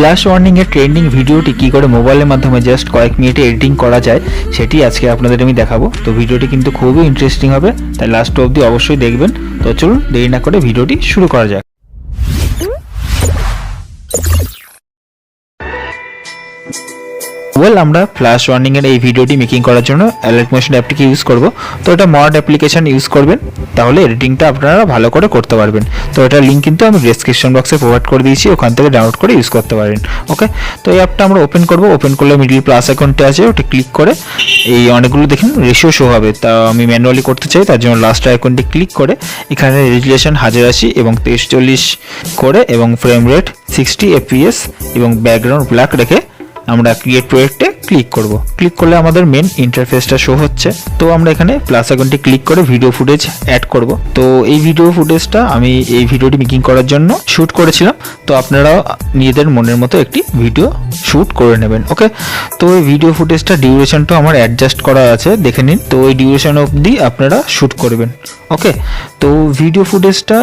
Flash warning এর trending ভিডিওটি কি করে মোবাইলের মাধ্যমে জাস্ট কয়েক মিনিটে এডিটিং করা যায় সেটি আজকে আপনাদের আমি দেখাবো। তো ভিডিওটি কিন্তু খুবই ইন্টারেস্টিং হবে, তাই লাস্ট অবধি অবশ্যই দেখবেন। তো চলুন দেরি না করে ভিডিওটি শুরু করা যাক। আমরা ফ্ল্যাশ ওয়ার্নিং এর এই ভিডিওটি মেকিং করার জন্য অ্যালাইট মোশন অ্যাপটিকে ইউজ করব। তো এটা মড অ্যাপ্লিকেশন ইউজ করবেন, তাহলে এডিটিংটা আপনারা ভালো করে করতে পারবেন। তো এটার লিঙ্ক কিন্তু আমি ডেসক্রিপশন বক্সে প্রোভাইড করে দিয়েছি, ওখান থেকে ডাউনলোড করে ইউজ করতে পারেন। ওকে, তো এই অ্যাপটা আমরা ওপেন করব। ওপেন করলে মিডল প্লাস আইকনটা আছে, ওটা ক্লিক করে এই অনেকগুলো দেখুন রেশিও শো হবে। তা আমি ম্যানুয়ালি করতে চাই, তার জন্য লাস্ট আইকনটি ক্লিক করে এখানে রেজুলেশন 1080 এবং 2340 করে এবং ফ্রেম রেট 60 fps এবং ব্যাকগ্রাউন্ড ব্ল্যাক রেখে আমরা ক্রিয়েট প্রজেক্টে ক্লিক করব। ক্লিক করলে আমাদের মেন ইন্টারফেসটা শো হচ্ছে। তো আমরা এখানে প্লাস আইকনটি ক্লিক করে ভিডিও ফুটেজ অ্যাড করব। তো এই ভিডিও ফুটেজটা আমি এই ভিডিওটি মেকিং করার জন্য শ্যুট করেছিলাম। তো আপনারা নিজেদের মনের মতো একটি ভিডিও শ্যুট করে নেবেন। ওকে, তো এই ভিডিও ফুটেজটা ডিউরেশনটা আমার অ্যাডজাস্ট করা আছে, দেখে নিন। তো এই ডিউরেশন অবধি আপনারা শ্যুট করবেন। ওকে, তো ভিডিও ফুটেজটা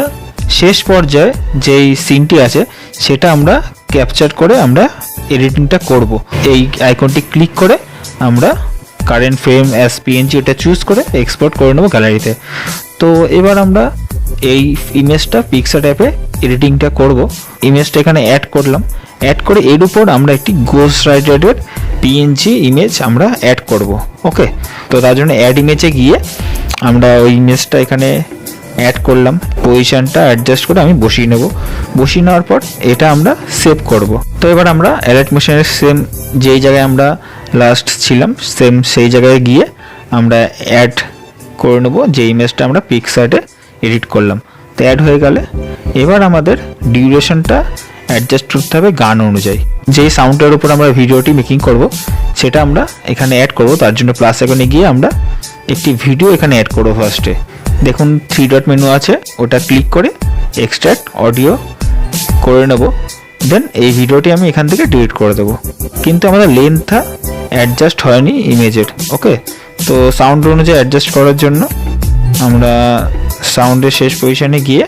শেষ পর্যায়ে যেই সিনটি আছে সেটা আমরা ক্যাপচার করে আমরা এডিটিংটা করব। এই আইকনটি ক্লিক করে আমরা কারেন্ট ফ্রেম অ্যাজ পিএনজি এটা চুজ করে এক্সপোর্ট করে নেব গ্যালারিতে। তো এবার আমরা এই ইমেজটা পিকচার অ্যাপে এডিটিংটা করব। ইমেজটা এখানে অ্যাড করলাম, অ্যাড করে এর উপর আমরা একটি গোস্ট রাইটেডের পিএনজি ইমেজ আমরা অ্যাড করব। ওকে, তো তার জন্য অ্যাড ইমেজে গিয়ে আমরা ওই ইমেজটা এখানে অ্যাড করলাম, পজিশনটা অ্যাডজাস্ট করে আমি বসিয়ে নেব। বসিয়ে নেওয়ার পর এটা আমরা সেভ করব। তো এবার আমরা অ্যালাইট মোশনের সেম যেই জায়গায় আমরা লাস্ট ছিলাম সেম সেই জায়গায় গিয়ে আমরা অ্যাড করে নেব যে ইমেজটা আমরা পিকচারে এডিট করলাম। তো অ্যাড হয়ে গেলে এবার আমাদের ডিউরেশনটা অ্যাডজাস্ট করতে হবে গান অনুযায়ী। যেই সাউন্ডের উপর আমরা ভিডিওটি মেকিং করব সেটা আমরা এখানে অ্যাড করব। তার জন্য প্লাস আইকনে গিয়ে আমরা একটি ভিডিও এখানে অ্যাড করব। ফার্স্টে দেখুন 3 ডট মেনু আছে, ওটা ক্লিক করে এক্সট্রাক্ট অডিও করে নেব। দেন এই ভিডিওটি আমি এখান থেকে ডিলিট করে দেবো, কিন্তু আমাদের লেন্থটা অ্যাডজাস্ট হয়নি ইমেজের। ওকে, তো সাউন্ড অনুযায়ী অ্যাডজাস্ট করার জন্য আমরা সাউন্ডের শেষ পজিশনে গিয়ে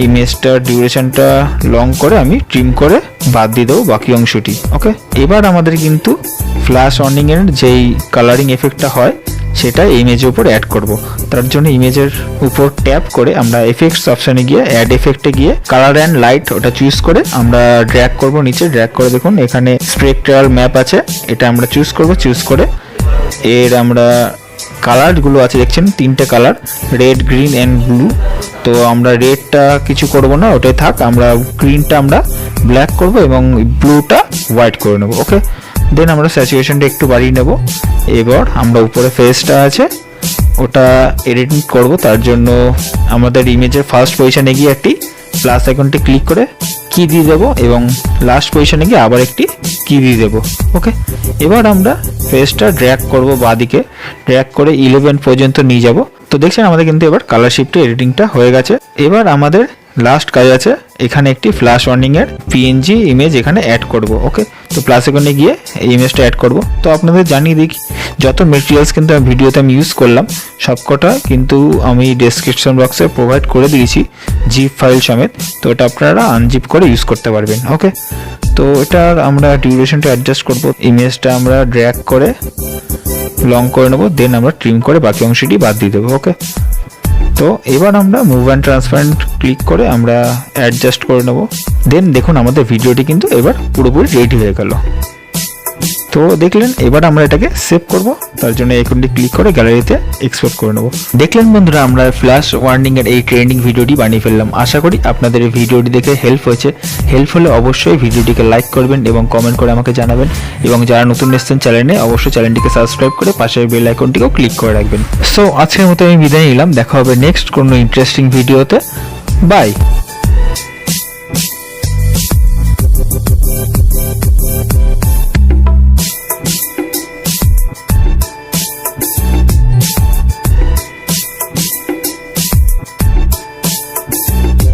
ইমেজটার ডিউরেশনটা লং করে আমি ট্রিম করে বাদ দিয়ে দেবো বাকি অংশটি। ওকে, এবার আমাদের কিন্তু ফ্ল্যাশ ওয়ার্নিংয়ের যেই কালারিং এফেক্টটা হয় সেটা ইমেজের উপর অ্যাড করব। তার জন্য ইমেজের উপর ট্যাপ করে আমরা এফেক্টস অপশানে গিয়ে অ্যাড এফেক্টে গিয়ে কালার অ্যান্ড লাইট ওটা চুজ করে আমরা ড্র্যাগ করব নিচে। ড্র্যাগ করে দেখুন এখানে স্পেকট্রাল ম্যাপ আছে, এটা আমরা চুজ করব। চুজ করে এর আমরা কালারগুলো আছে দেখছেন 3টে colour, red green and blue. তো আমরা রেডটা কিছু করব না, ওটাই থাক। আমরা গ্রিনটা আমরা ব্ল্যাক করব এবং ব্লুটা হোয়াইট করে নেব। ওকে, দেন আমরা স্যাচুরেশনটা একটু বাড়িয়ে নেব। এবার আমরা উপরে ফেসটা আছে ওটা এডিটিং করব। তার জন্য আমাদের ইমেজের ফার্স্ট পজিশনে গিয়ে একটি প্লাস আইকনটি ক্লিক করে কি দিয়ে দেবো এবং লাস্ট পজিশনে গিয়ে আবার একটি কি দিয়ে দেবো। ওকে, এবার আমরা ফেসটা ড্র্যাগ করব বাঁদিকে, ড্র্যাগ করে 11 পর্যন্ত নিয়ে যাব। তো দেখছেন আমাদের কিন্তু এবার কালার শিফটে এডিটিংটা হয়ে গেছে। এবার আমাদের লাস্ট কাজ আছে এখানে একটি ফ্ল্যাশ ওয়ার্নিং এর পিএনজি ইমেজ এখানে অ্যাড করব। ওকে, তো প্লাস আইকনে গিয়ে এই ইমেজটা অ্যাড করব। তো আপনাদের জানিয়ে দিই যত মেটেরিয়ালস কিন্তু ভিডিওতে আমি ইউজ করলাম সবকটা কিন্তু আমি ডেসক্রিপশন বক্সে প্রোভাইড করে দিয়েছি জিপ ফাইল সমেত। তো এটা আপনারা আনজিপ করে ইউজ করতে পারবেন। ওকে, তো এটার আমরা ডিউরেশনটা অ্যাডজাস্ট করব। ইমেজটা আমরা ড্র্যাগ করে লং করে নেব, দেন আমরা ট্রিম করে বাকি অংশটি বাদ দিয়ে দেবো। ওকে, তো এবার আমরা মুভ অ্যান্ড ট্রান্সপারেন্ট ক্লিক করে আমরা অ্যাডজাস্ট করে নেব। দেন দেখুন আমাদের ভিডিওটি কিন্তু এবার পুরোপুরি রেডি হয়ে গেল। তো দেখলেন, এবার আমরা এটাকে সেভ করব। তার জন্য আইকনটি ক্লিক করে গ্যালারিতে এক্সপোর্ট করে নেব। দেখলেন বন্ধুরা, আমরা ফ্ল্যাশ ওয়ার্নিং এর এই ট্রেন্ডিং ভিডিওটি বানিয়ে ফেললাম। আশা করি আপনাদের এই ভিডিওটি দেখে হেল্প হয়েছে। হেল্প হলে অবশ্যই ভিডিওটিকে লাইক করবেন এবং কমেন্ট করে আমাকে জানাবেন, এবং যারা নতুন এসেছেন চ্যানেলে অবশ্যই চ্যানেলটিকে সাবস্ক্রাইব করে পাশের বেল আইকনটিকেও ক্লিক করে রাখবেন। সো আজকের মতো আমি বিদায় নিলাম, দেখা হবে নেক্সট কোনো ইন্টারেস্টিং ভিডিওতে। বাই।